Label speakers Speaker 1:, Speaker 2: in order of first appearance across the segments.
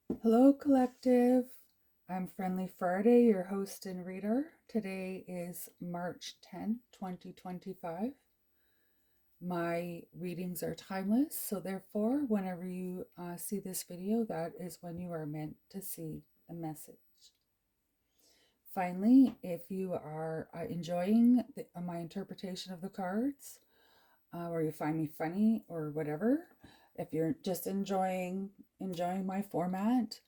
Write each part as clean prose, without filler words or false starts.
Speaker 1: Hello, Collective. I'm Friendly Friday, your host and reader. Today is March 10th, 2025. My readings are timeless, so therefore, whenever you see this video, that is when you are meant to see the message. Finally, if you are enjoying my interpretation of the cards, or you find me funny or whatever, if you're just enjoying my format,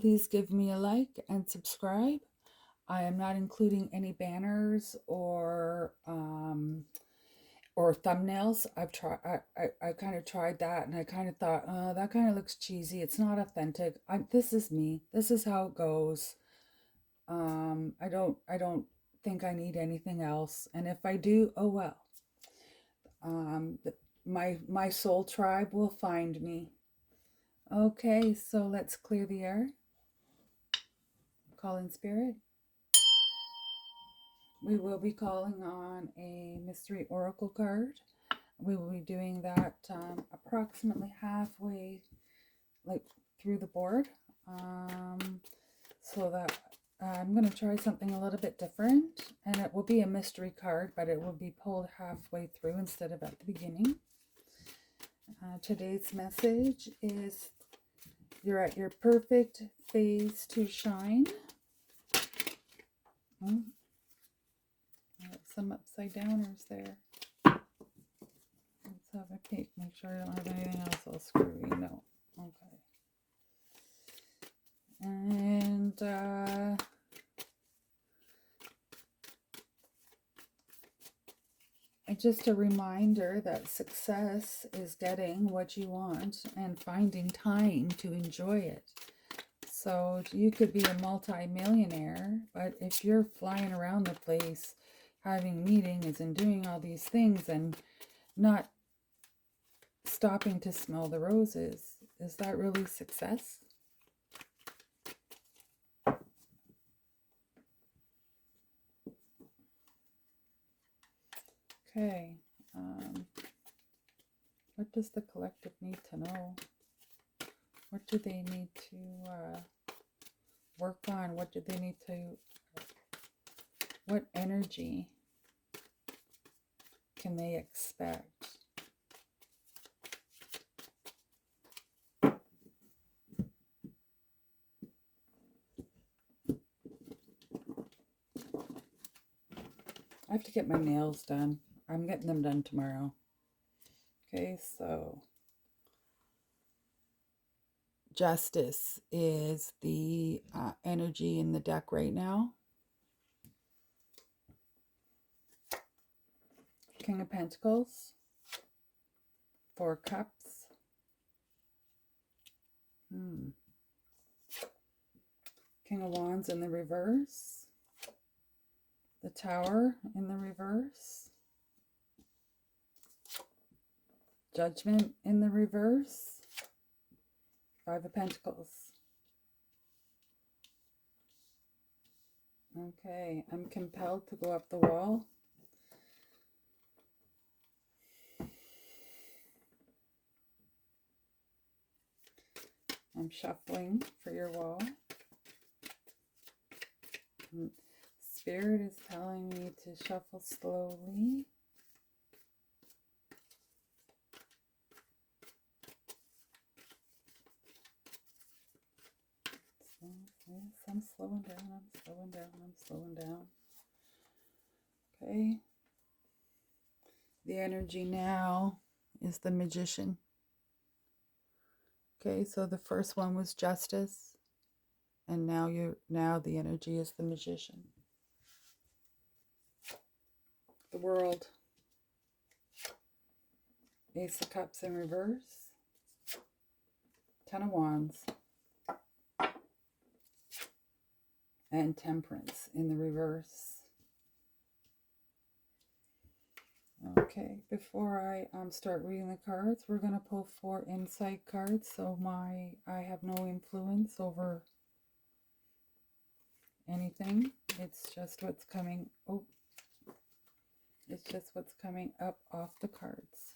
Speaker 1: please give me a like and subscribe. I am not including any banners or thumbnails. I've tried. I kind of tried that, and I kind of thought, oh, that kind of looks cheesy. It's not authentic. This is me. This is how it goes. I don't think I need anything else. And if I do, oh well. My soul tribe will find me. Okay, so let's clear the air. Call in spirit. We will be calling on a mystery oracle card. We will be doing that approximately halfway, like through the board. So that I'm going to try something a little bit different, and it will be a mystery card, but it will be pulled halfway through instead of at the beginning. Today's message is you're at your perfect phase to shine. Oh, I have some upside downers there. Let's have a peek. Make sure I don't have anything else all screwy. No. Okay. And just a reminder that success is getting what you want and finding time to enjoy it. So you could be a multi-millionaire, but if you're flying around the place having meetings and doing all these things and not stopping to smell the roses, is that really success? Okay. What does the collective need to know? What do they need to work on? What do they need to... What energy can they expect? I have to get my nails done. I'm getting them done tomorrow. Okay, so Justice is the energy in the deck right now. King of Pentacles, Four of Cups, King of Wands in the reverse, the Tower in the reverse, Judgment in the reverse, Five of Pentacles. Okay, I'm compelled to go up the wall. I'm shuffling for your wall. Spirit is telling me to shuffle slowly. Yes, I'm slowing down. Okay. The energy now is the Magician. Okay, so the first one was Justice, and now the energy is the Magician. The World. Ace of Cups in reverse. Ten of Wands. And Temperance in the reverse. Okay, before I start reading the cards, we're going to pull 4 insight cards, so I have no influence over anything. It's just what's coming. It's just what's coming up off the cards.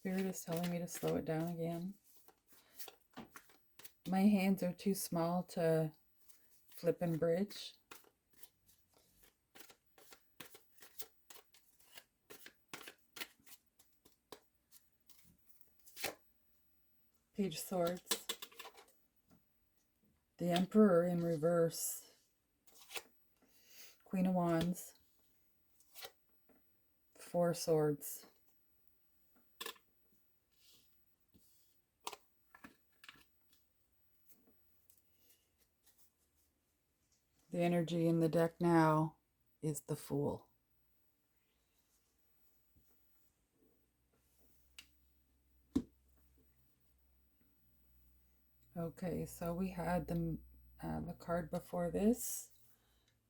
Speaker 1: Spirit is telling me to slow it down again. My hands are too small to flip and bridge. Page of Swords. The Emperor in reverse. Queen of Wands. Four of Swords. The energy in the deck now is the Fool. Okay, so we had the card before this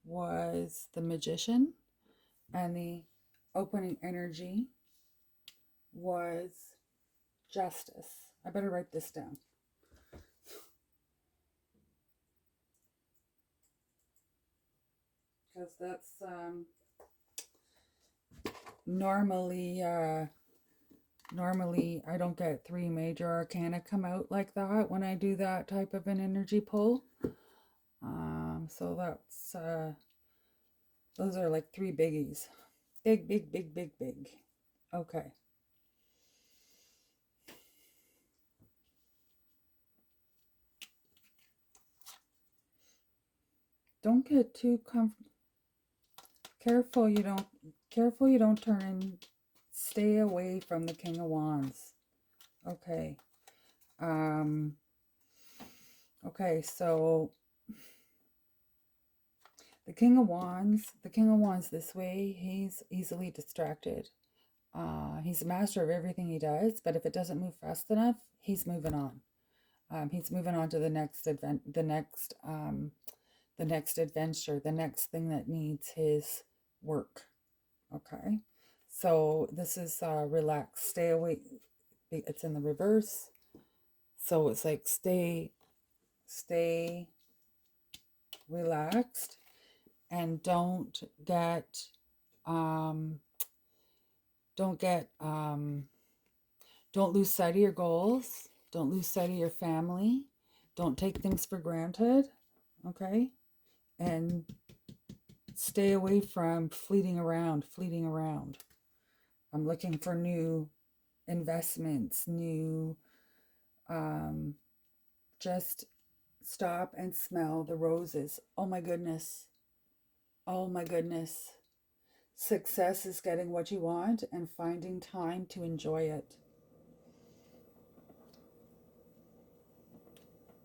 Speaker 1: was the Magician, and the opening energy was Justice. I better write this down. Because that's normally I don't get 3 major arcana come out like that when I do that type of an energy pull. So that's those are like 3 biggies. Big, big, big, big, big. Okay. Don't get too careful you don't turn. Stay away from the King of Wands. Okay. Okay, so the King of Wands this way, he's easily distracted. He's a master of everything he does, but if it doesn't move fast enough, he's moving on. He's moving on to the next adventure, the next thing that needs his work. Okay, so this is relax, stay away. It's in the reverse, so it's like stay relaxed, and don't lose sight of your goals. Don't lose sight of your family. Don't take things for granted. Okay, and stay away from fleeting around. I'm looking for new investments, new just stop and smell the roses. Oh my goodness. Success is getting what you want and finding time to enjoy it.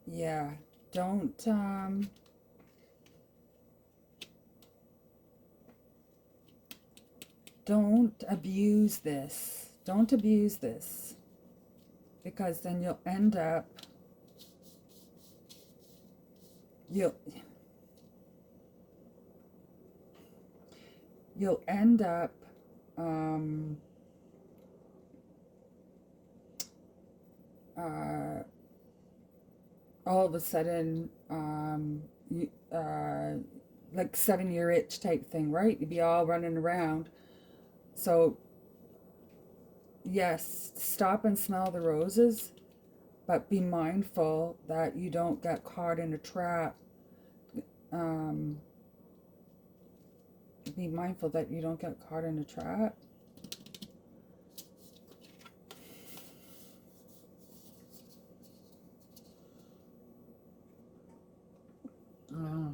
Speaker 1: Yeah, don't abuse this. Don't abuse this, because then you'll end up all of a sudden like 7-year itch type thing, right? You'd be all running around. So yes, stop and smell the roses, but be mindful that you don't get caught in a trap. Be mindful that you don't get caught in a trap. Oh.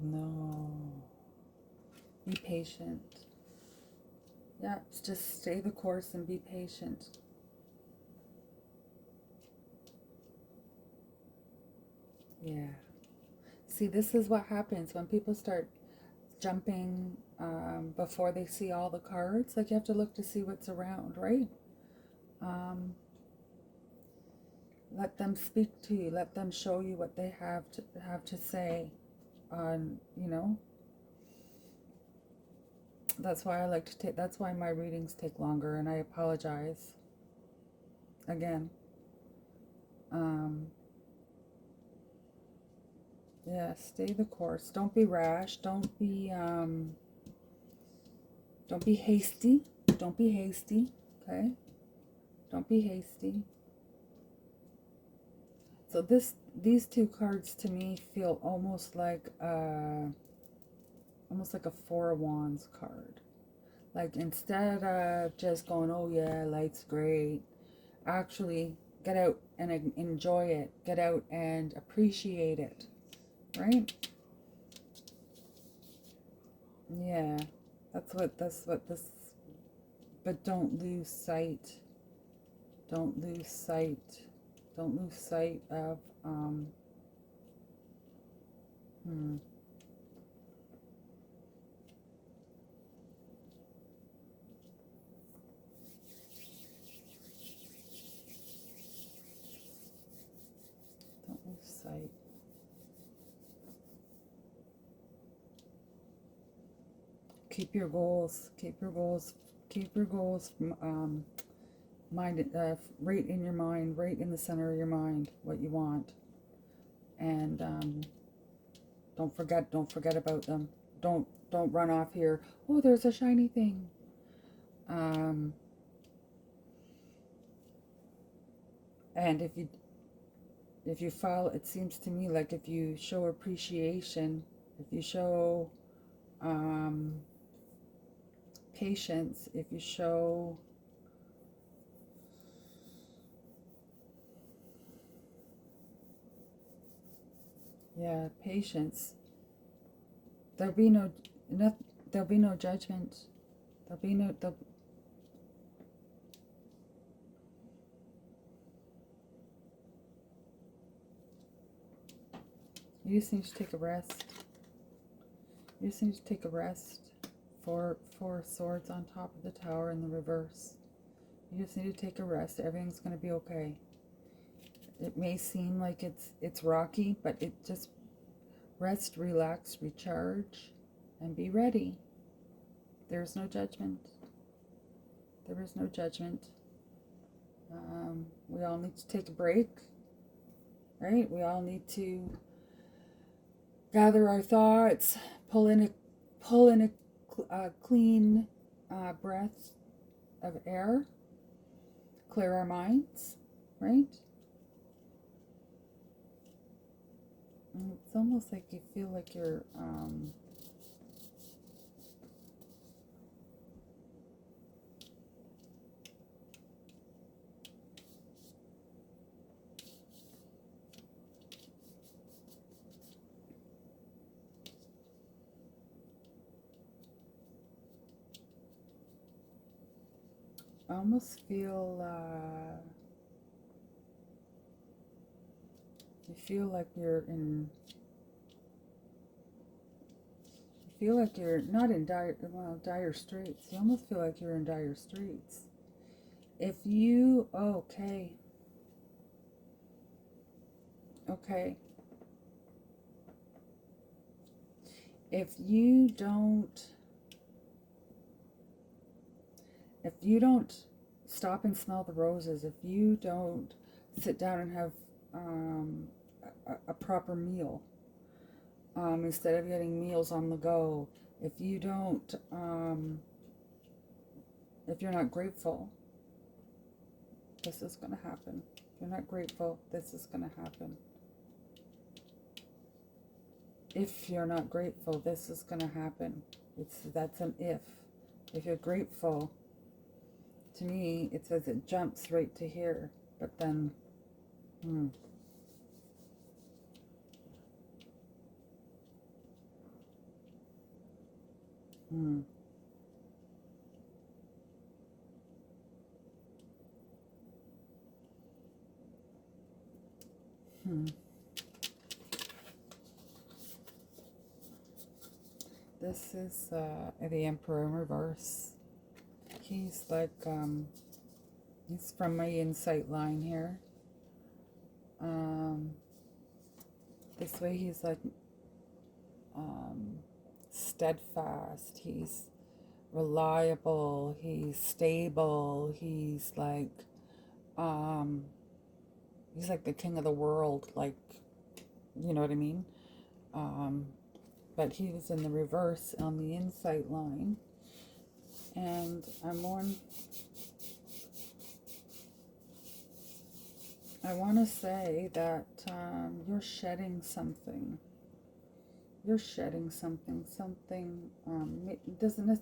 Speaker 1: No. Be patient. Yeah, just stay the course and be patient. Yeah. See, this is what happens when people start jumping before they see all the cards. Like, you have to look to see what's around, right? Let them speak to you. Let them show you what they have to say. That's why I like to take. That's why my readings take longer, and I apologize again. Yeah, stay the course. Don't be rash. Don't be hasty. Don't be hasty. Okay? Don't be hasty. So these two cards to me feel almost like a Four of Wands card. Like instead of just going, oh yeah, life's great, actually get out and enjoy it. Get out and appreciate it. Right? Yeah. That's what this, but don't lose sight. Don't lose sight. Don't lose sight of hmm. Don't lose sight. Keep your goals. Keep your goals. Keep your goals. Mind right in your mind, right in the center of your mind, what you want, and don't forget about them. Don't run off here. Oh, there's a shiny thing. Um, and if you file, it seems to me like if you show appreciation, if you show patience, if you show patience, there'll be there'll be no judgment. There'll be no You just need to take a rest. You just need to take a rest. Four swords on top of the tower in the reverse. You just need to take a rest. Everything's going to be okay. It may seem like it's rocky, but it just rest, relax, recharge, and be ready. There's no judgment. There is no judgment. We all need to take a break, right? We all need to gather our thoughts, pull in a clean breath of air, clear our minds, right? And it's almost like you feel like you're I almost feel you feel like you're in you feel like you're not in dire straits. You almost feel like you're in dire straits. If you okay. If you don't stop and smell the roses, if you don't sit down and have a proper meal, instead of getting meals on the go, if you don't, if you're not grateful, this is going to happen. If you're not grateful, this is going to happen. If you're not grateful, this is going to happen. That's an if. If you're grateful, to me, it says it jumps right to here, but then, hmm. This is the Emperor in reverse. He's like, he's from my insight line here. This way he's like steadfast, he's reliable, he's stable, he's like the king of the world, like, you know what I mean? Um, but he was in the reverse on the insight line. And I want to say that you're shedding something. You're shedding something. Something doesn't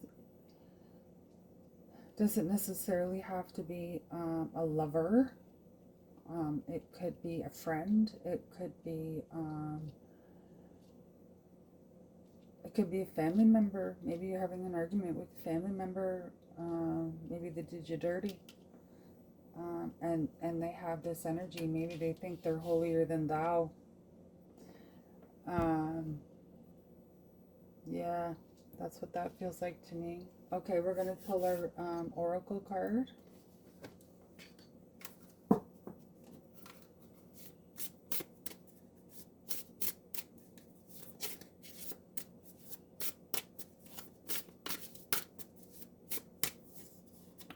Speaker 1: necessarily have to be a lover. It could be a friend. It could be a family member. Maybe you're having an argument with a family member. Maybe they did you dirty. And they have this energy. Maybe they think they're holier than thou. Yeah, that's what that feels like to me. Okay, we're going to pull our oracle card.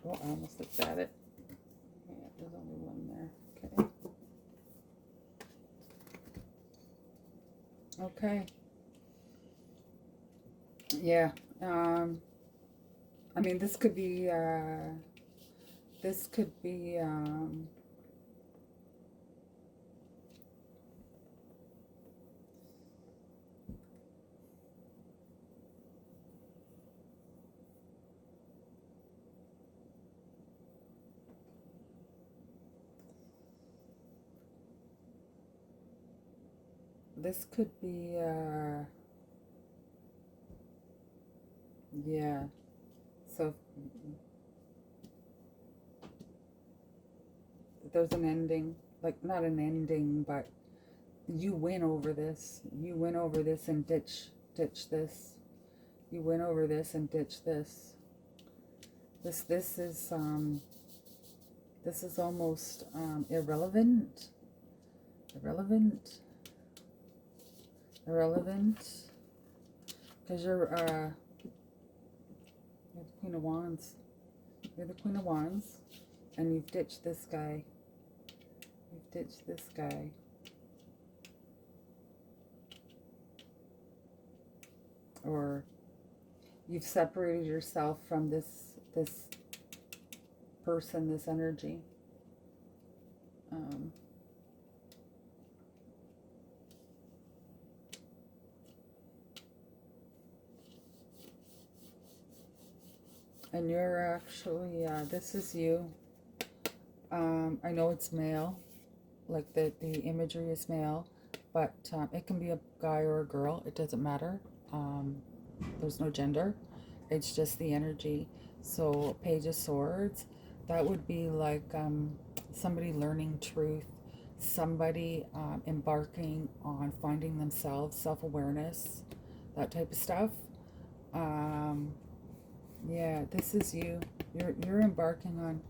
Speaker 1: Oh, I almost looked at it. Yeah, there's only one there. Okay. Okay. Yeah. I mean, this could be yeah. So there's an ending, like not an ending, but you win over this. You win over this and ditch this. You win over this and ditch this. This is almost irrelevant. Because you're the Queen of Wands. You're the Queen of Wands, and you've ditched this guy. You've ditched this guy. Or you've separated yourself from this person, this energy. And you're actually, this is you. I know it's male, like the imagery is male, but it can be a guy or a girl. It doesn't matter. There's no gender. It's just the energy. So Page of Swords, that would be like somebody learning truth, somebody embarking on finding themselves, self-awareness, that type of stuff. Yeah, this is you. You're embarking on.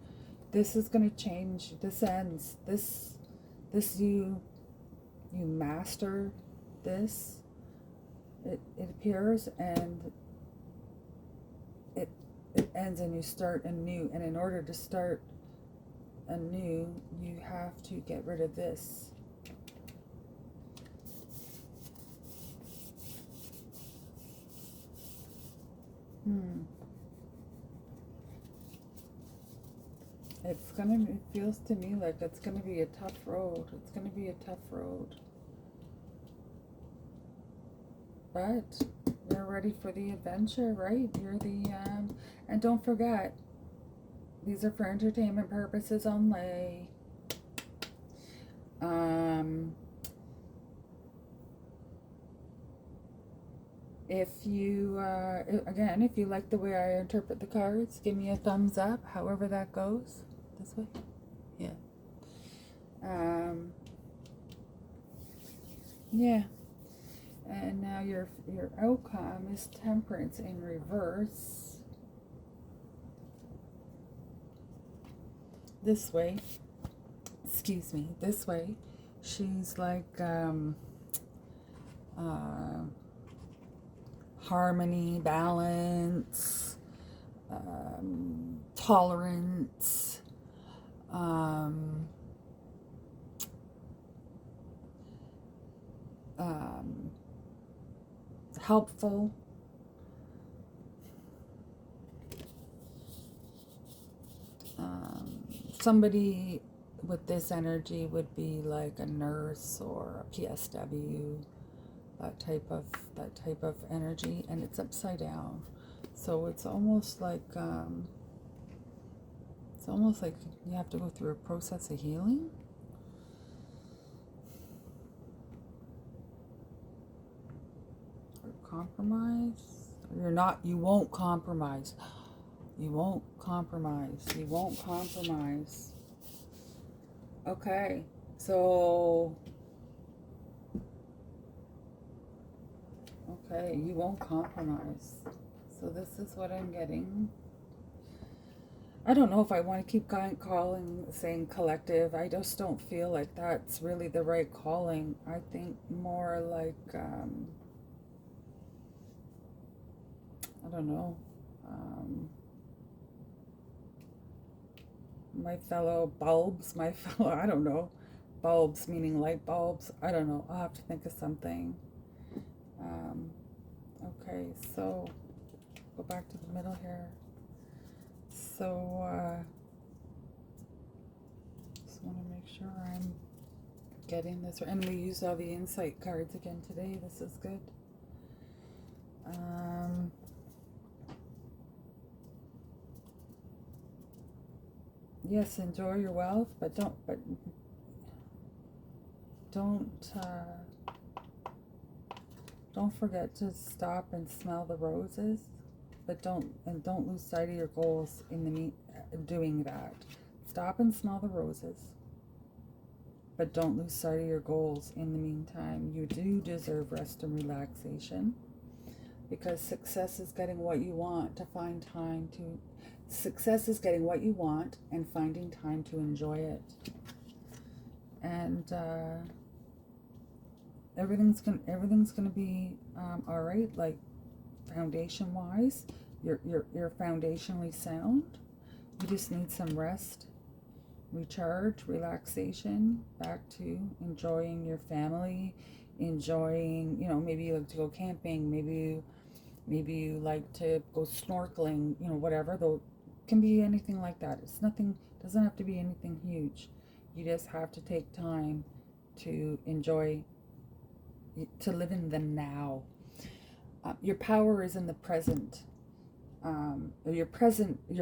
Speaker 1: This is going to change. This ends. This you master this. It appears, and it ends, and you start anew. And in order to start anew, you have to get rid of this. It feels to me like it's gonna be a tough road. It's gonna be a tough road. But you're ready for the adventure, right? You're the, and don't forget, these are for entertainment purposes only. If you, again, if you like the way I interpret the cards, give me a thumbs up, however that goes. This way? Yeah. Yeah. And now your outcome is Temperance in reverse. This way. Excuse me. This way. She's like harmony, balance, tolerance, helpful. Somebody with this energy would be like a nurse or a PSW, that type of energy, and it's upside down. So it's almost like you have to go through a process of healing. Or compromise. You won't compromise. You won't compromise. You won't compromise. Okay. So, okay, you won't compromise. So this is what I'm getting. I don't know if I want to keep saying collective. I just don't feel like that's really the right calling. I think more like, I don't know, my fellow bulbs, I don't know, bulbs meaning light bulbs. I don't know. I'll have to think of something. Okay, so go back to the middle here. So, just want to make sure I'm getting this right. And we used all the insight cards again today. This is good. Yes, enjoy your wealth, but don't forget to stop and smell the roses. But don't lose sight of your goals in the doing that. Stop and smell the roses. But don't lose sight of your goals in the meantime. You do deserve rest and relaxation, because success is getting what you want Success is getting what you want and finding time to enjoy it. And everything's gonna be all right. Like, foundation wise, you're foundationally sound. You just need some rest, recharge, relaxation, back to enjoying your family, enjoying, maybe you like to go camping, maybe you like to go snorkeling, whatever. Though it can be anything like that. Doesn't have to be anything huge. You just have to take time to enjoy, to live in the now. Your power is in the present. Your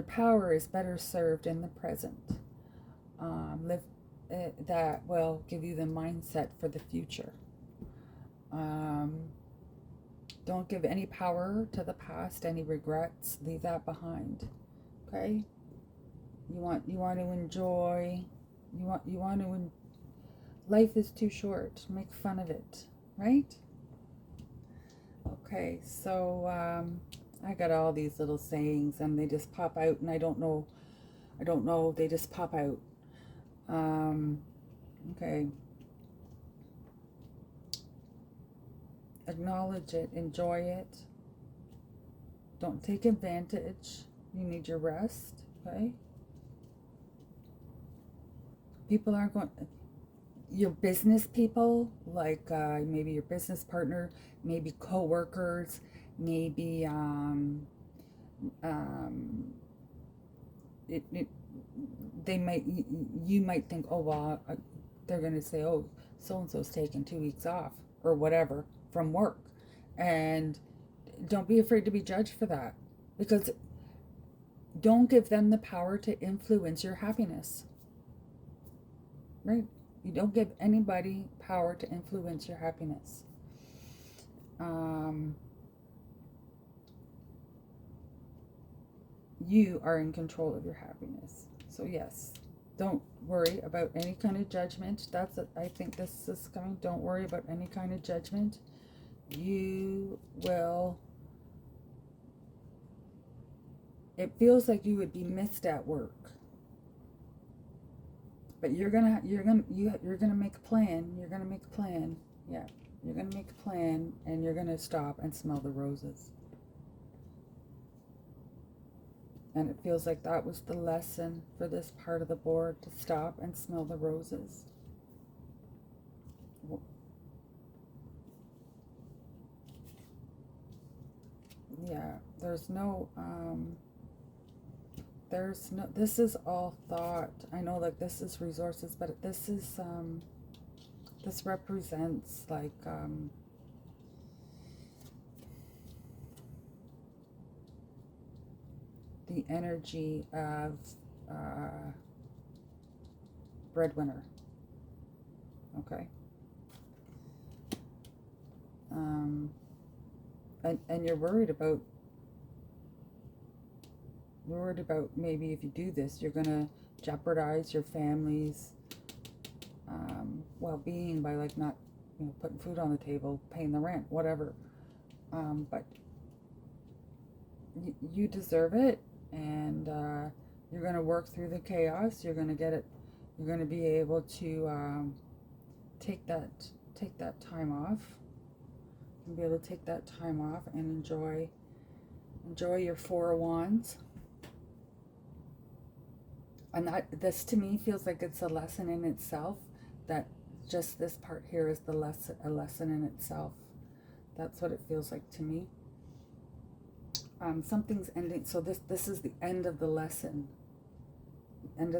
Speaker 1: power is better served in the present. That will give you the mindset for the future. Don't give any power to the past, any regrets. Leave that behind. Okay? You want to enjoy. Life is too short. Make fun of it, right? Okay, so I got all these little sayings, and they just pop out, and I don't know. They just pop out. Okay. Acknowledge it. Enjoy it. Don't take advantage. You need your rest. Okay. People aren't going. Your business people, like maybe your business partner, maybe co-workers, maybe you might think, oh well, they're going to say, oh, so and so's taking 2 weeks off or whatever from work, and don't be afraid to be judged for that, because don't give them the power to influence your happiness. Right? You don't give anybody power to influence your happiness. You are in control of your happiness. So yes, don't worry about any kind of judgment. I think this is coming. Don't worry about any kind of judgment. You will. It feels like you would be missed at work. But you're gonna make a plan. You're gonna make a plan. Yeah, you're gonna make a plan, and you're gonna stop and smell the roses. And it feels like that was the lesson for this part of the board, to stop and smell the roses. yeah, this is all thought. I know, like, this is resources, but this represents, like, the energy of breadwinner. Okay. And you're worried about maybe if you do this, you're gonna jeopardize your family's well-being by, like, not, putting food on the table, paying the rent, whatever. But you deserve it, and you're gonna work through the chaos. You're gonna get it. You're gonna be able to take that time off. And be able to take that time off and enjoy your Four of Wands. And this to me feels like it's a lesson in itself, that just this part here is a lesson in itself. That's what it feels like to me. Something's ending, so this is the end of the lesson. And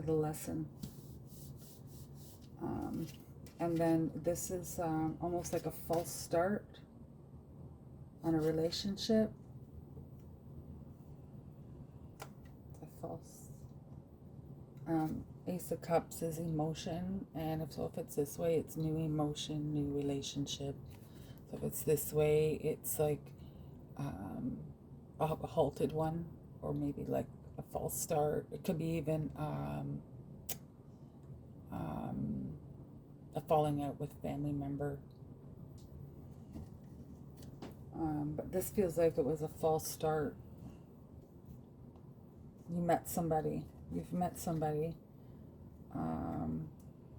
Speaker 1: then this is almost like a false start on a relationship. A false. Ace of Cups is emotion, and if it's this way, it's new emotion, new relationship. So if it's this way, it's like a halted one, or maybe like a false start. It could be even a falling out with a family member. But this feels like it was a false start. You've met somebody.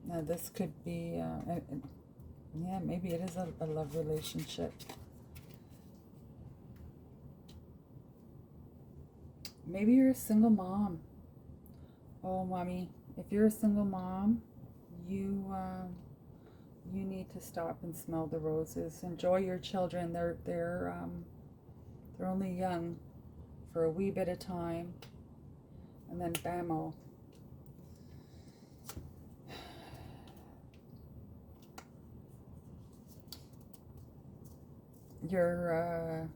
Speaker 1: Now this could be, maybe it is a love relationship. Maybe you're a single mom. Oh, mommy, if you're a single mom, you need to stop and smell the roses. Enjoy your children. They're only young for a wee bit of time, and then bammo. You're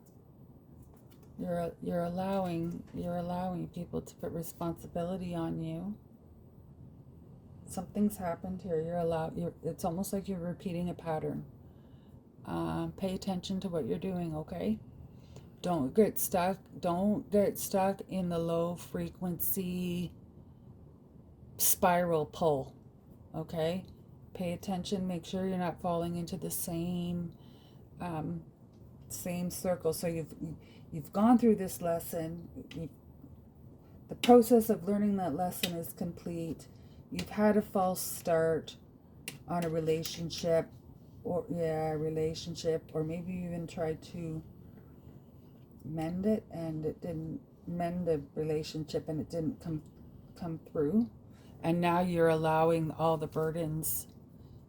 Speaker 1: allowing people to put responsibility on you. Something's happened here. It's almost like you're repeating a pattern. Pay attention to what you're doing, okay? Don't get stuck in the low frequency spiral pull, okay? Pay attention, make sure you're not falling into the same circle. So you've gone through this lesson. The process of learning that lesson is complete. You've had a false start on a relationship, or maybe you even tried to mend it, and it didn't mend the relationship, and it didn't come through. And now you're allowing all the burdens.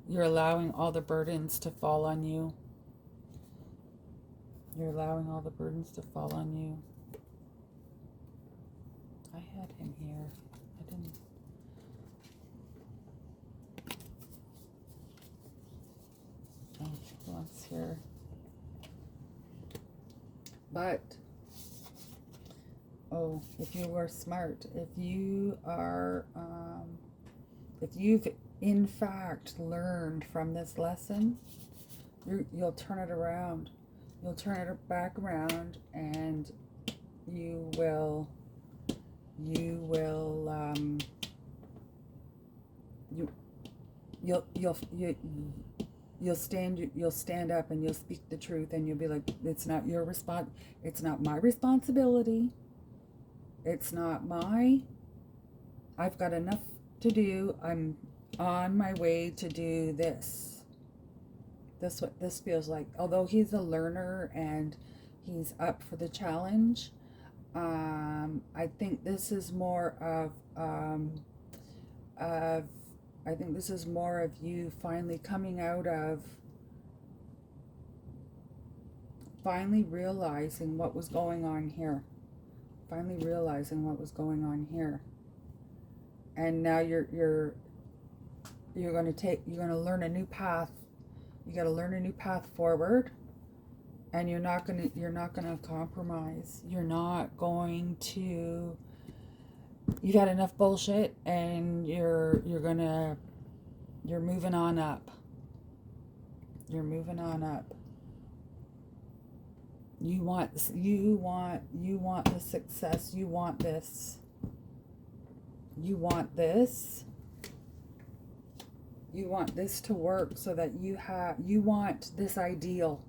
Speaker 1: To fall on you. You're allowing all the burdens to fall on you. I had him here. I didn't. Oh, who else here? But, if you are smart, if you've in fact learned from this lesson, you'll turn it around. You'll turn it back around, and you'll stand up, and you'll speak the truth, and you'll be like, it's not my responsibility. I've got enough to do. I'm on my way to do this. That's what this feels like. Although he's a learner and he's up for the challenge, I think this is more of you finally coming out of finally realizing what was going on here. Finally realizing what was going on here. And now you're going to learn a new path. You got to learn a new path forward, and you're not going to compromise. You're not going to, you've had enough bullshit, and you're moving on up. You're moving on up. You want the success. You want this. You want this. You want this to work so that you want this ideal.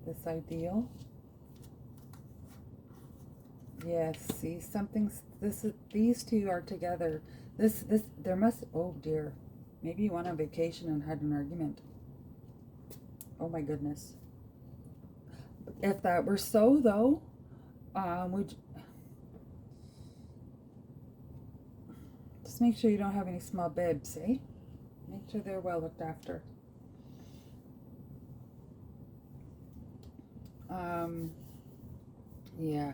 Speaker 1: This ideal. Yes, see, these two are together. There must, oh dear. Maybe you went on vacation and had an argument. Oh my goodness. If that were so though, just make sure you don't have any small bibs, eh? Make sure they're well looked after. Yeah.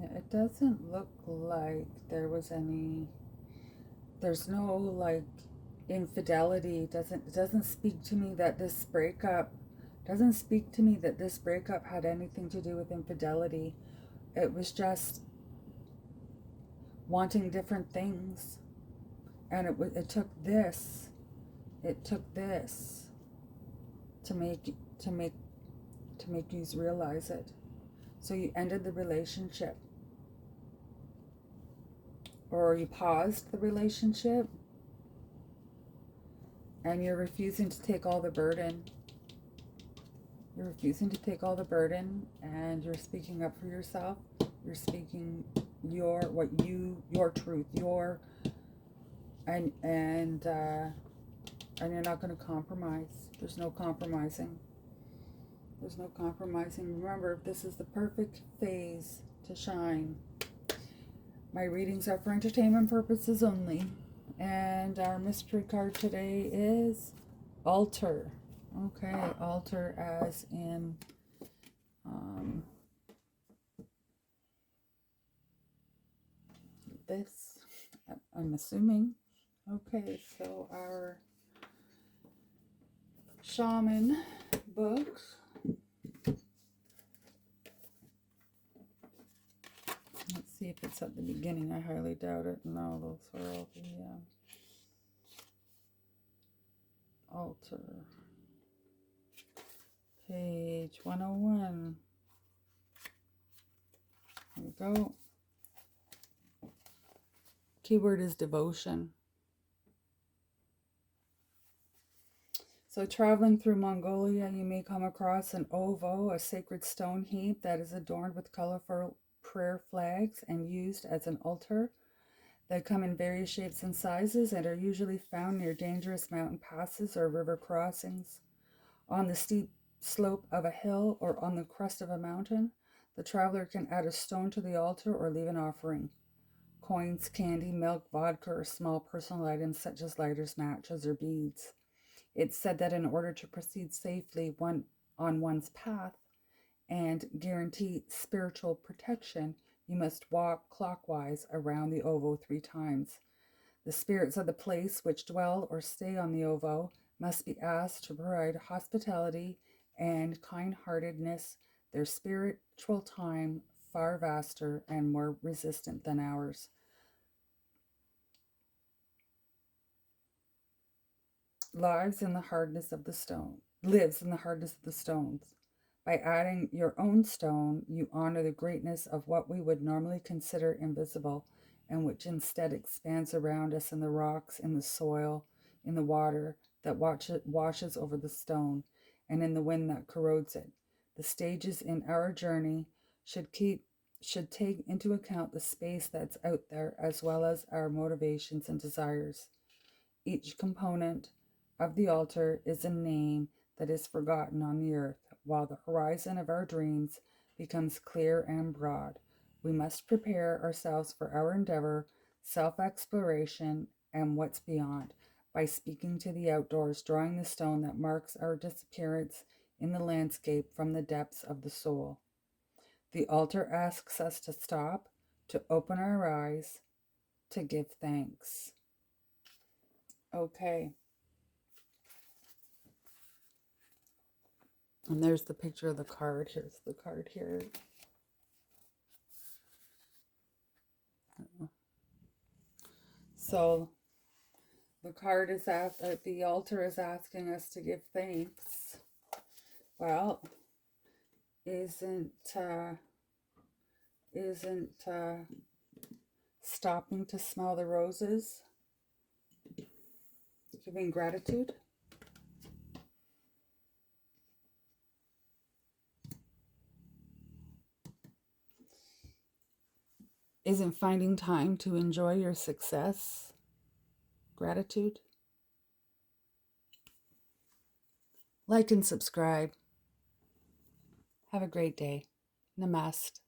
Speaker 1: It doesn't look like there was there's no like infidelity. It doesn't speak to me that this breakup had anything to do with infidelity. It was just wanting different things, and it took this to make you realize it. So you ended the relationship, or you paused the relationship, and you're refusing to take all the burden. You're refusing to take all the burden, and you're speaking up for yourself. You're speaking your truth, and you're not going to compromise. There's no compromising. There's no compromising. Remember, this is the perfect phase to shine. My readings are for entertainment purposes only. And our mystery card today is Altar. Okay, altar as in this, I'm assuming. Okay, so our shaman books. Let's see if it's at the beginning. I highly doubt it. No, those are all the altar. Page 101. Here we go. Keyword is devotion. So traveling through Mongolia, you may come across an ovo, a sacred stone heap that is adorned with colorful prayer flags and used as an altar. They come in various shapes and sizes and are usually found near dangerous mountain passes or river crossings. On the steep slope of a hill or on the crest of a mountain, the traveler can add a stone to the altar or leave an offering. Coins, candy, milk, vodka, or small personal items such as lighters, matches, or beads. It's said that in order to proceed safely on one's path and guarantee spiritual protection, you must walk clockwise around the ovo 3 times. The spirits of the place which dwell or stay on the ovo must be asked to provide hospitality and kind-heartedness, their spiritual time far vaster and more resistant than ours. Lives in the hardness of the stones. By adding your own stone, you honor the greatness of what we would normally consider invisible, and which instead expands around us in the rocks, in the soil, in the water that washes over the stone, and in the wind that corrodes it. The stages in our journey should take into account the space that's out there, as well as our motivations and desires. Each component of the altar is a name that is forgotten on the earth, while the horizon of our dreams becomes clear and broad. We must prepare ourselves for our endeavor, self-exploration, and what's beyond by speaking to the outdoors, drawing the stone that marks our disappearance in the landscape from the depths of the soul. The altar asks us to stop, to open our eyes, to give thanks. Okay. And there's the picture of the card. Here's the card here. So the card is the altar is asking us to give thanks. Well, isn't stopping to smell the roses giving gratitude? Isn't finding time to enjoy your success gratitude? Like and subscribe. Have a great day. Namaste.